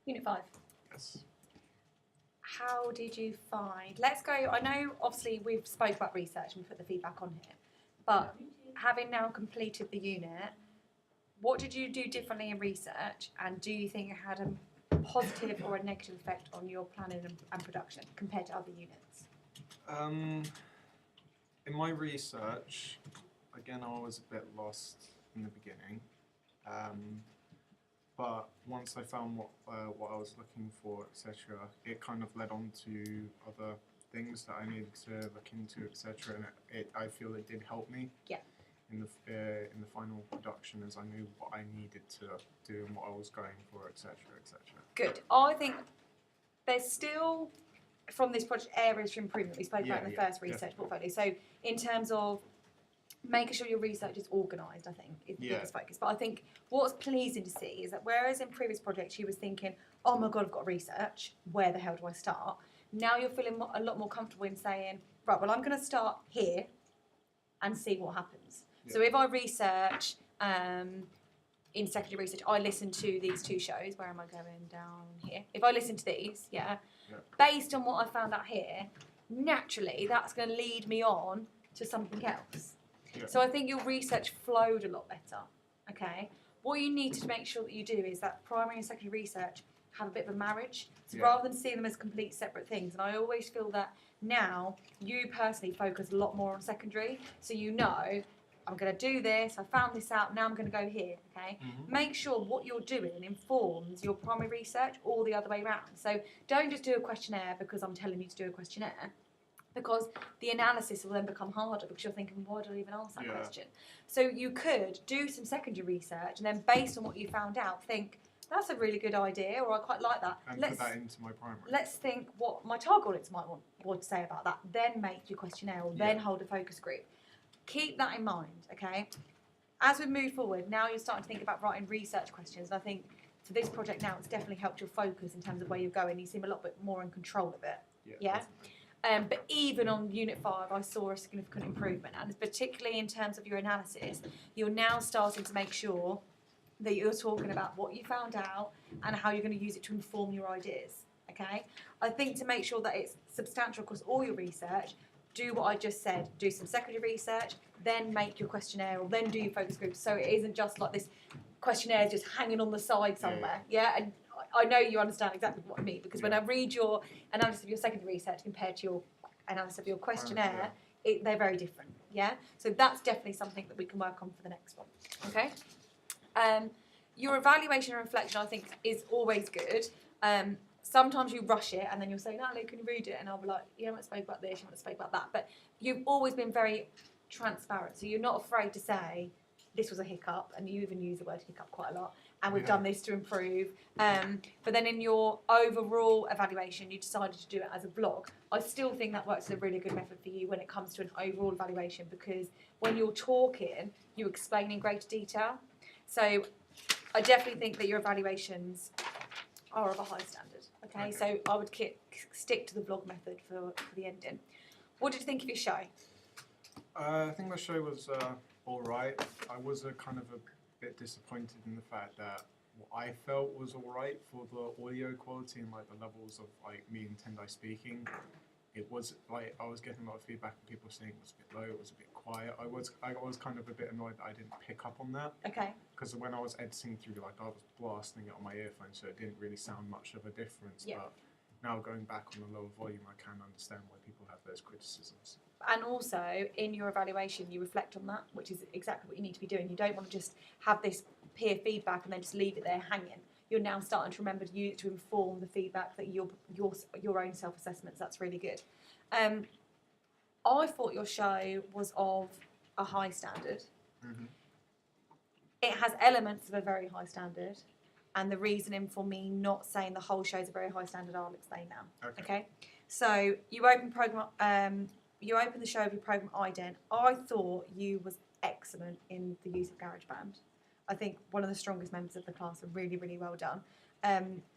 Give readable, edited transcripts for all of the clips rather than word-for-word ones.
Unit 5. Yes. How did you find? Let's go. I know, obviously, we've spoke about research and we put the feedback on here, but having now completed the unit, what did you do differently in research, and do you think it had a positive or a negative effect on your planning and production compared to other units? In my research, again, I was a bit lost in the beginning, but once I found what I was looking for, etc., it kind of led on to other things that I needed to look into, etc., and I feel it did help me. Yeah. In the final production, as I knew what I needed to do and what I was going for, etc., etc. Good. I think there's still, from this project, areas for improvement we spoke about in the first research portfolio. So in terms of making sure your research is organised, I think, is the biggest focus. But I think what's pleasing to see is that whereas in previous projects you was thinking, oh my God, I've got research, where the hell do I start? Now you're feeling a lot more comfortable in saying, right, well, I'm going to start here and see what happens. Yeah. So if I research in secondary research, I listen to these 2 shows. Where am I going down here? If I listen to these, based on what I found out here, naturally that's going to lead me on to something else. Yeah. So I think your research flowed a lot better. Okay. What you need to make sure that you do is that primary and secondary research have a bit of a marriage. So rather than seeing them as complete separate things, and I always feel that now you personally focus a lot more on secondary. So you know, I'm going to do this, I found this out, now I'm going to go here, okay? Mm-hmm. Make sure what you're doing informs your primary research all the other way around. So don't just do a questionnaire because I'm telling you to do a questionnaire, because the analysis will then become harder because you're thinking, why did I even ask that question? So you could do some secondary research and then based on what you found out, think, that's a really good idea, or I quite like that. And put that into my primary. Let's think what my target audience might want to say about that. Then make your questionnaire, or then hold a focus group. Keep that in mind, okay? As we move forward, now you're starting to think about writing research questions. And I think for this project now, it's definitely helped your focus in terms of where you're going. You seem a lot bit more in control of it. Yeah? But even on Unit 5, I saw a significant improvement. And particularly in terms of your analysis, you're now starting to make sure that you're talking about what you found out and how you're going to use it to inform your ideas, okay? I think to make sure that it's substantial across all your research, do what I just said. Do some secondary research, then make your questionnaire, or then do your focus groups. So it isn't just like this questionnaire just hanging on the side somewhere, And I know you understand exactly what I mean, because when I read your analysis of your secondary research compared to your analysis of your questionnaire, they're very different, So that's definitely something that we can work on for the next one, okay? Your evaluation and reflection, I think, is always good. Sometimes you rush it and then you'll say, Natalie, can you read it? And I'll be like, you haven't spoke about this, you haven't spoke about that. But you've always been very transparent. So you're not afraid to say, this was a hiccup. And you even use the word hiccup quite a lot. And we've done this to improve. But then in your overall evaluation, you decided to do it as a vlog. I still think that works as a really good method for you when it comes to an overall evaluation, because when you're talking, you explain in greater detail. So I definitely think that your evaluations are of a high standard. Okay. So I would stick to the vlog method for the ending. What did you think of your show? I think the show was all right. I was kind of a bit disappointed in the fact that what I felt was all right for the audio quality and like the levels of like me and Tendai speaking. It was like I was getting a lot of feedback and people saying it was a bit low, it was a bit quiet. I was kind of a bit annoyed that I didn't pick up on that. Okay. Because when I was editing through, like I was blasting it on my earphones, so it didn't really sound much of a difference. Yeah. But now going back on the lower volume, I can understand why people have those criticisms. And also, in your evaluation, you reflect on that, which is exactly what you need to be doing. You don't want to just have this peer feedback and then just leave it there hanging. You're now starting to remember to use it to inform the feedback that your own self-assessments. That's really good. I thought your show was of a high standard. Mm-hmm. It has elements of a very high standard, and the reasoning for me not saying the whole show is a very high standard, I'll explain now. Okay? So you open the show with your program ident. I thought you was excellent in the use of GarageBand. I think one of the strongest members of the class, and really, really well done.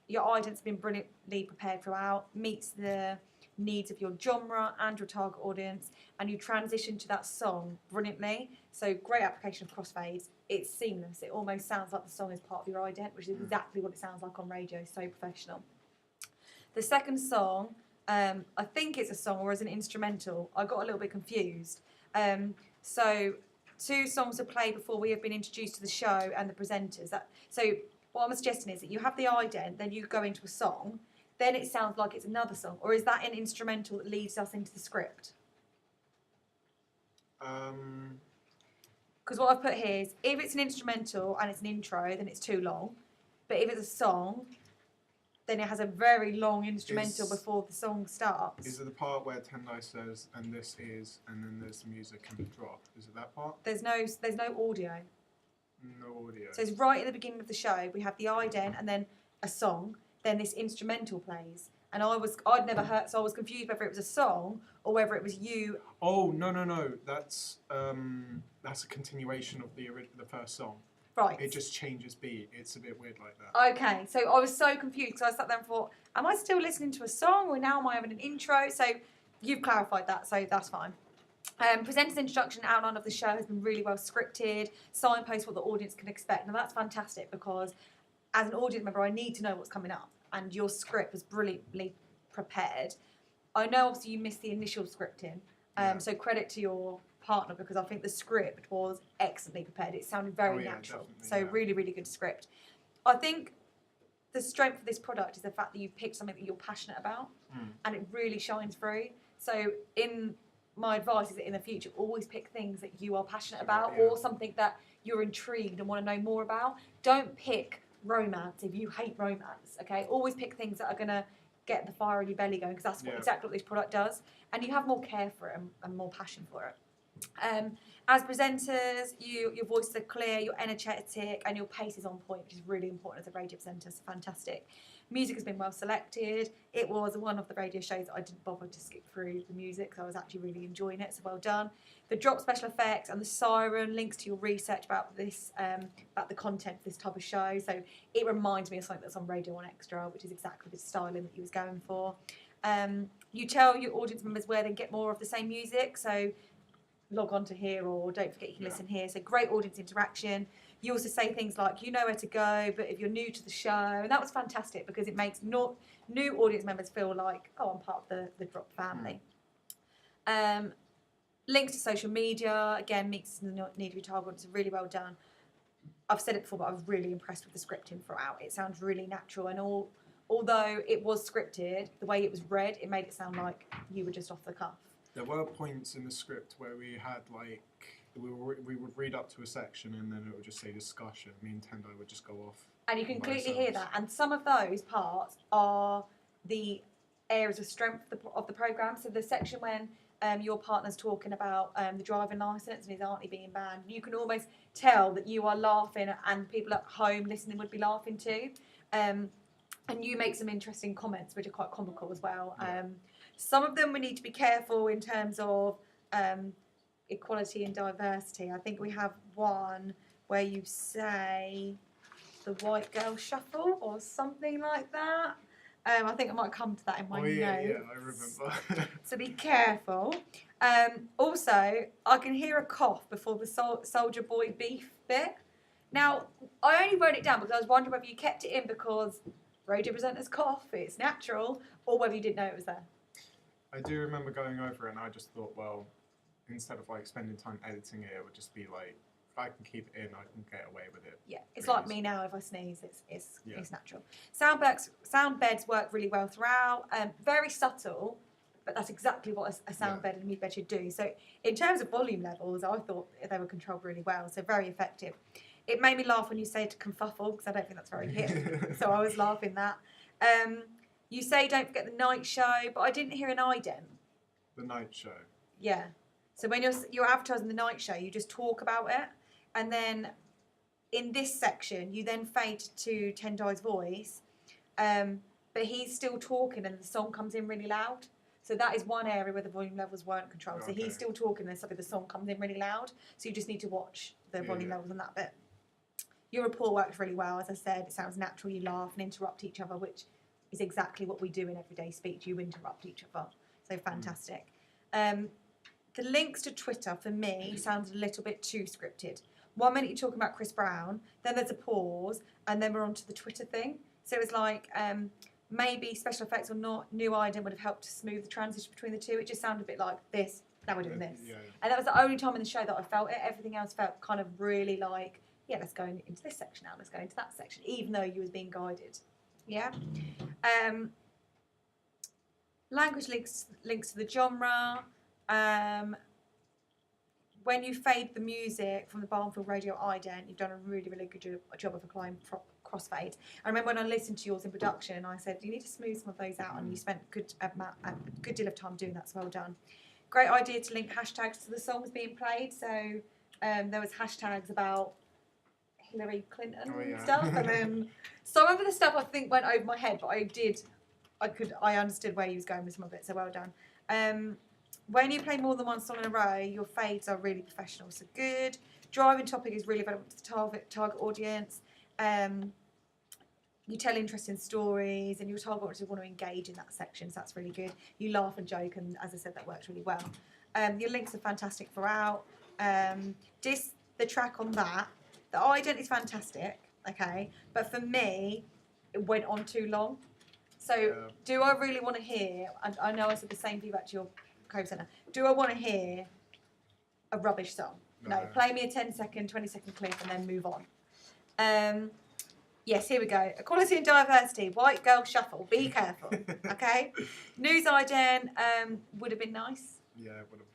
Your ident's been brilliantly prepared throughout, meets the needs of your genre and your target audience, and you transition to that song brilliantly. So great application of crossfades. It's seamless. It almost sounds like the song is part of your ident, which is exactly what it sounds like on radio. So professional. The second song, I think it's a song or is an instrumental. I got a little bit confused. So 2 songs are played before we have been introduced to the show and the presenters. So what I'm suggesting is that you have the ident, then you go into a song, then it sounds like it's another song. Or is that an instrumental that leads us into the script? Because what I've put here is, if it's an instrumental and it's an intro, then it's too long. But if it's a song, then it has a very long instrumental before the song starts. Is it the part where Tendai says, and this is, and then there's the music and the drop? Is it that part? There's no audio. No audio. So it's right at the beginning of the show. We have the ident and then a song. Then this instrumental plays. And I'd never heard, so I was confused whether it was a song or whether it was you. Oh, no. That's a continuation of the first song. Right. It just changes beat. It's a bit weird like that. Okay, so I was so confused because I sat there and thought, am I still listening to a song or now am I having an intro? So you've clarified that, so that's fine. Presenter's introduction and outline of the show has been really well scripted, signpost what the audience can expect. Now that's fantastic because as an audience member, I need to know what's coming up, and your script was brilliantly prepared. I know obviously you missed the initial scripting, so credit to your partner because I think the script was excellently prepared. It sounded very natural. So really, really good script. I think the strength of this product is the fact that you picked something that you're passionate about and it really shines through. So my advice is that in the future, always pick things that you are passionate about or something that you're intrigued and want to know more about. Don't pick romance if you hate romance, okay? Always pick things that are going to get the fire in your belly going because that's exactly what this product does. And you have more care for it and more passion for it. As presenters, your voices are clear, you're energetic, and your pace is on point, which is really important as a radio presenter. So fantastic. Music has been well selected. It was one of the radio shows that I didn't bother to skip through the music, so I was actually really enjoying it. So well done. The drop special effects and the siren links to your research about this, about the content of this type of show. So it reminds me of something that's on Radio 1 Extra, which is exactly the styling that you was going for. You tell your audience members where they can get more of the same music. So log on to here or don't forget you can listen here. So great audience interaction. You also say things like, you know where to go, but if you're new to the show, and that was fantastic because it makes new audience members feel like, oh, I'm part of the Drop family. Links to social media, again, meets the need of your target audience, really well done. I've said it before, but I was really impressed with the scripting throughout. It sounds really natural, and although it was scripted, the way it was read, it made it sound like you were just off the cuff. There were points in the script where we had we would read up to a section and then it would just say discussion. Me and Tendai would just go off. And you can clearly hear that. And some of those parts are the areas of strength of the programme. So the section when your partner's talking about the driving licence and his auntie being banned, you can almost tell that you are laughing and people at home listening would be laughing too. And you make some interesting comments which are quite comical as well. Some of them we need to be careful in terms of equality and diversity. I think we have one where you say the white girl shuffle or something like that. I think I might come to that in my notes. Yeah, I remember. So be careful. Also, I can hear a cough before the soldier boy beef bit. Now, I only wrote it down because I was wondering whether you kept it in because radio presenters cough, it's natural, or whether you didn't know it was there. I do remember going over it and I just thought, well, instead of spending time editing it, it would just be like, if I can keep it in, I can get away with it. Yeah, it's like me now, if I sneeze, it's natural. Sound beds work really well throughout, very subtle, but that's exactly what a sound bed and a mute bed should do. So in terms of volume levels, I thought they were controlled really well, so very effective. It made me laugh when you said confuffle, because I don't think that's very hip, so I was laughing that. You say don't forget the night show, but I didn't hear an ident. The night show. Yeah. So when you're advertising the night show, you just talk about it, and then in this section, you then fade to Tendai's voice, but he's still talking, and the song comes in really loud. So that is one area where the volume levels weren't controlled. Okay. So he's still talking, and suddenly the song comes in really loud. So you just need to watch the volume levels on that bit. Your rapport works really well, as I said. It sounds natural. You laugh and interrupt each other, which is exactly what we do in everyday speech. You interrupt each other. So fantastic. The links to Twitter, for me, sounds a little bit too scripted. 1 minute you're talking about Chris Brown, then there's a pause, and then we're on to the Twitter thing. So it's like maybe special effects or not, new idea would have helped to smooth the transition between the two. It just sounded a bit like this, now we're doing this. Yeah. And that was the only time in the show that I felt it. Everything else felt kind of really like, yeah, let's go into this section now, let's go into that section, even though you was being guided. Yeah. Language links to the genre. When you fade the music from the Barnfield Radio ident, you've done a really, really good job of applying crossfade. I remember when I listened to yours in production, I said, you need to smooth some of those out, and you spent a good deal of time doing that, so well done. Great idea to link hashtags to the songs being played. So there was hashtags about Hillary Clinton and stuff, and then some of the stuff I think went over my head, but I understood where you was going with some of it, so well done. When you play more than one song in a row, your fades are really professional, so good. Driving topic is really relevant to the target audience. You tell interesting stories, and your target audience want to engage in that section, so that's really good. You laugh and joke, and as I said, that works really well. Your links are fantastic throughout. The track on that, the ident is fantastic, okay, but for me, it went on too long. So do I really want to hear, and I know I said the same for you back to your co-presenter, do I want to hear a rubbish song? No, play me a 10-second, 20-second clip and then move on. Yes, here we go. Equality and diversity, white girl shuffle, be careful, okay? News ident would have been nice. Yeah, it would have.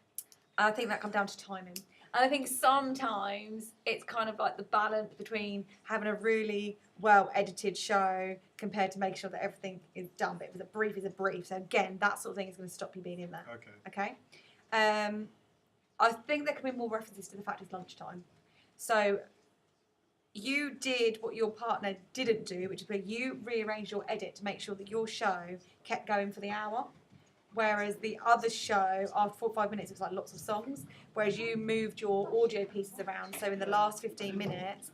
I think that comes down to timing. And I think sometimes it's kind of like the balance between having a really well-edited show compared to making sure that everything is done. But a brief is a brief. So again, that sort of thing is going to stop you being in there. Okay. I think there can be more references to the fact it's lunchtime. So you did what your partner didn't do, which is where you rearranged your edit to make sure that your show kept going for the hour. Whereas the other show, after 4 or 5 minutes, it was like lots of songs. Whereas you moved your audio pieces around. So in the last 15 minutes,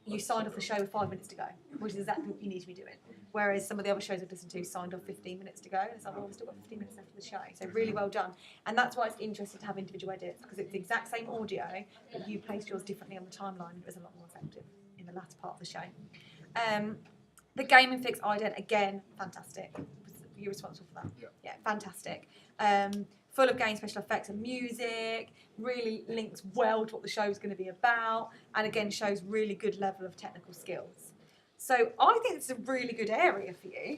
you signed off the show with 5 minutes to go, which is exactly what you need to be doing. Whereas some of the other shows I've listened to signed off 15 minutes to go. And it's like, well, we've still got 15 minutes left of the show. So really well done. And that's why it's interesting to have individual edits, because it's the exact same audio, but you placed yours differently on the timeline. It was a lot more effective in the latter part of the show. The Game and Fix ident, again, fantastic. You're responsible for that. Yeah, fantastic. Full of game special effects and music, really links well to what the show's going to be about, and again shows really good level of technical skills. So I think it's a really good area for you.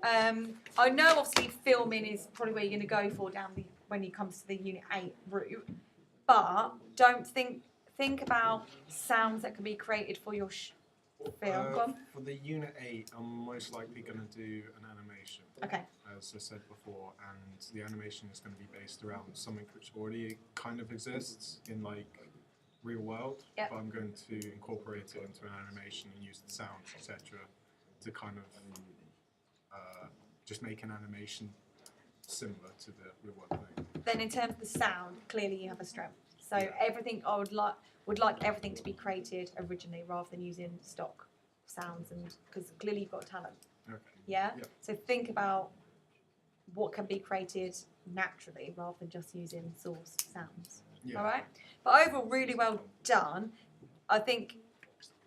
I know obviously filming is probably where you're going to go for when it comes to the Unit 8 route, but don't think about sounds that can be created for your film. For the Unit 8, I'm most likely going to do an animation. Okay. As I said before, and the animation is going to be based around something which already kind of exists in like real world. Yep. But I'm going to incorporate it into an animation and use the sounds, etc., to kind of just make an animation similar to the real world thing. Then in terms of the sound, clearly you have a strength. So everything I would like everything to be created originally rather than using stock sounds, and because clearly you've got talent. Okay. Yeah? Yep. So think about what can be created naturally rather than just using source sounds. Yeah. All right? But overall, really well done. I think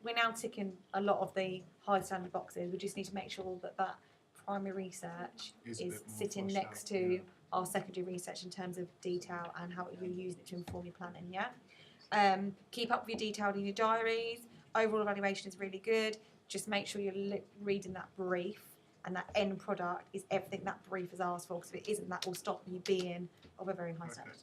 we're now ticking a lot of the high standard boxes. We just need to make sure that primary research is sitting next to our secondary research in terms of detail and how you're using it to inform your planning, yeah? Keep up with your detail in your diaries. Overall evaluation is really good. Just make sure you're reading that brief, and that end product is everything that brief has asked for, because if it isn't, that will stop you being of a very high standard.